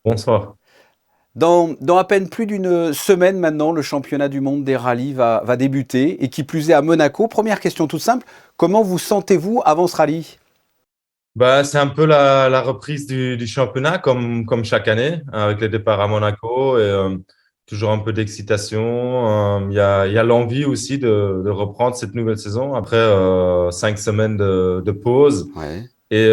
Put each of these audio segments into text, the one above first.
Bonsoir. Dans à peine plus d'une semaine maintenant, le championnat du monde des rallyes va débuter, et qui plus est à Monaco. Première question toute simple, comment vous sentez-vous avant ce rallye? Bah, c'est un peu la reprise du championnat, comme chaque année, hein, avec les départs à Monaco et toujours un peu d'excitation. Il y a l'envie aussi de reprendre cette nouvelle saison après 5 semaines de pause. Ouais. Et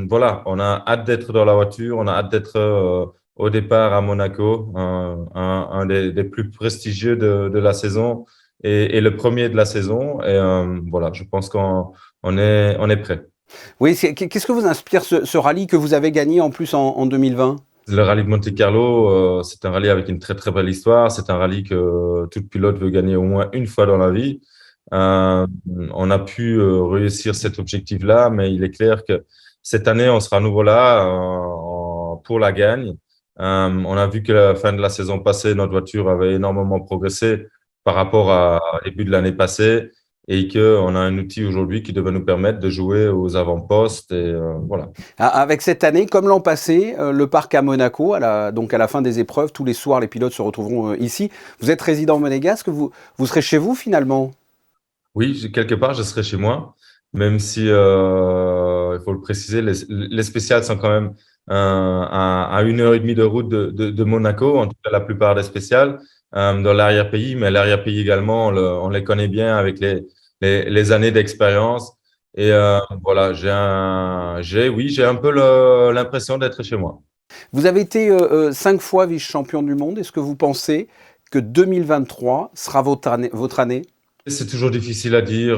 voilà, on a hâte d'être dans la voiture, on a hâte d'être au départ à Monaco, un des plus prestigieux de la saison et le premier de la saison. Et voilà, je pense qu'on est prêt. Oui, qu'est-ce que vous inspire ce rallye que vous avez gagné en plus en 2020? Le rallye de Monte-Carlo, c'est un rallye avec une très très belle histoire. C'est un rallye que tout pilote veut gagner au moins une fois dans la vie. Euh, on a pu réussir cet objectif-là, mais il est clair que cette année, on sera à nouveau là pour la gagne. On a vu que la fin de la saison passée, notre voiture avait énormément progressé par rapport au début de l'année passée et qu'on a un outil aujourd'hui qui devait nous permettre de jouer aux avant-postes. Et voilà. Avec cette année, comme l'an passé, le parc à Monaco, donc à la fin des épreuves, tous les soirs, les pilotes se retrouveront ici. Vous êtes résident monégasque, vous serez chez vous finalement? Oui, quelque part, je serai chez moi, même si, il faut le préciser, les spéciales sont quand même à 1 heure et demie de route de Monaco, en tout cas la plupart des spéciales, dans l'arrière-pays, mais l'arrière-pays également, on les connaît bien avec les années d'expérience. Et voilà, oui, j'ai un peu l'impression d'être chez moi. Vous avez été 5 fois vice-champion du monde. Est-ce que vous pensez que 2023 sera votre année? C'est toujours difficile à dire.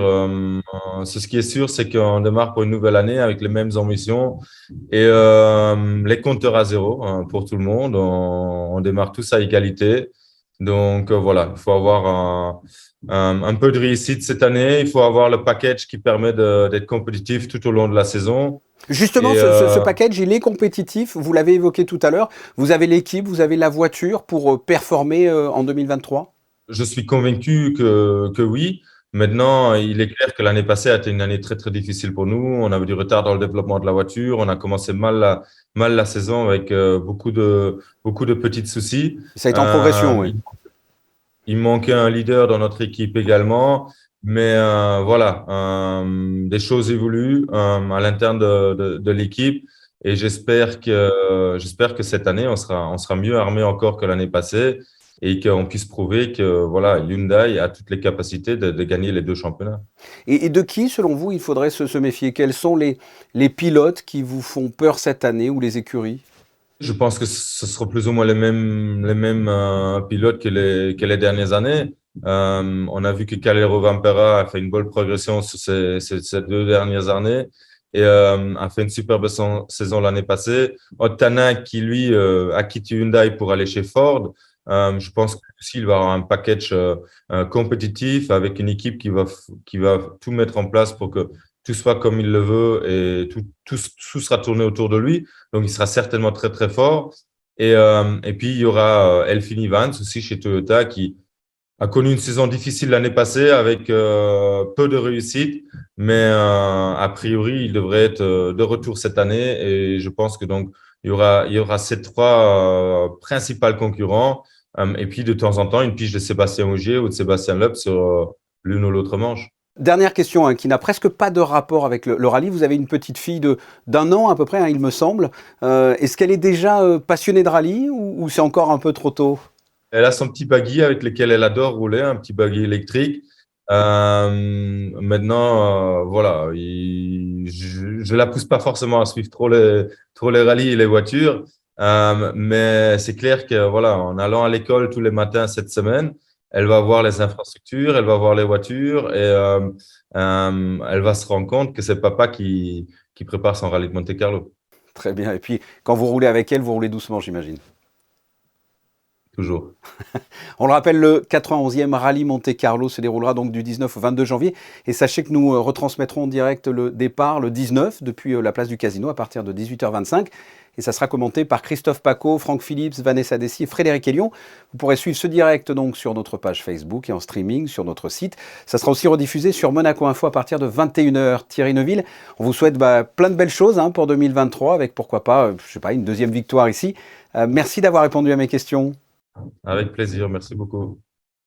Ce qui est sûr, c'est qu'on démarre pour une nouvelle année avec les mêmes ambitions et les compteurs à zéro hein, pour tout le monde. On démarre tous à égalité. Donc voilà, il faut avoir un peu de réussite cette année. Il faut avoir le package qui permet d'être compétitif tout au long de la saison. Justement, Et ce package, il est compétitif. Vous l'avez évoqué tout à l'heure. Vous avez l'équipe, vous avez la voiture pour performer en 2023. je suis convaincu que oui. Maintenant, il est clair que l'année passée a été une année très, très difficile pour nous. On avait du retard dans le développement de la voiture. On a commencé mal la saison avec beaucoup de petits soucis. Ça a été en progression, Euh, oui. il, il manquait un leader dans notre équipe également. Mais voilà, des choses évoluent à l'interne de l'équipe. Et j'espère que cette année, on sera mieux armé encore que l'année passée et qu'on puisse prouver que voilà, Hyundai a toutes les capacités de gagner les deux championnats. Et de qui, selon vous, il faudrait se méfier? Quels sont les pilotes qui vous font peur cette année, ou les écuries? Je pense que ce sera plus ou moins les mêmes pilotes que les dernières années. On a vu que Calero Vampera a fait une bonne progression sur ces 2 dernières années et a fait une superbe saison l'année passée. Otana, qui lui a quitté Hyundai pour aller chez Ford, je pense qu'il va avoir un package compétitif avec une équipe qui va tout mettre en place pour que tout soit comme il le veut et tout sera tourné autour de lui. Donc, il sera certainement très, très fort. Et puis, il y aura Elfyn Evans aussi chez Toyota qui a connu une saison difficile l'année passée avec peu de réussite. Mais a priori, il devrait être de retour cette année. Et je pense que donc, il y aura ces trois principaux concurrents. Et puis, de temps en temps, une pige de Sébastien Ogier ou de Sébastien Loeb sur l'une ou l'autre manche. Dernière question, hein, qui n'a presque pas de rapport avec le rallye. Vous avez une petite fille d'un an à peu près, hein, il me semble. Est-ce qu'elle est déjà passionnée de rallye, ou c'est encore un peu trop tôt? Elle a son petit buggy avec lequel elle adore rouler, un petit buggy électrique. Maintenant, voilà, je la pousse pas forcément à suivre trop les rallyes et les voitures, mais c'est clair que voilà, en allant à l'école tous les matins cette semaine, elle va voir les infrastructures, elle va voir les voitures et elle va se rendre compte que c'est papa qui prépare son rallye de Monte-Carlo, Très bien. Et puis, quand vous roulez avec elle, vous roulez doucement, j'imagine. toujours. On le rappelle, le 91e rallye Monte-Carlo se déroulera donc du 19 au 22 janvier. Et sachez que nous retransmettrons en direct le départ le 19 depuis la place du Casino à partir de 18h25. et ça sera commenté par Christophe Pacaud, Franck Phillips, Vanessa Dessy et Frédéric Elion. Vous pourrez suivre ce direct donc sur notre page Facebook et en streaming sur notre site. Ça sera aussi rediffusé sur Monaco Info à partir de 21h. Thierry Neuville, on vous souhaite plein de belles choses pour 2023 avec pourquoi pas, une deuxième victoire ici. Merci d'avoir répondu à mes questions. Avec plaisir, merci beaucoup.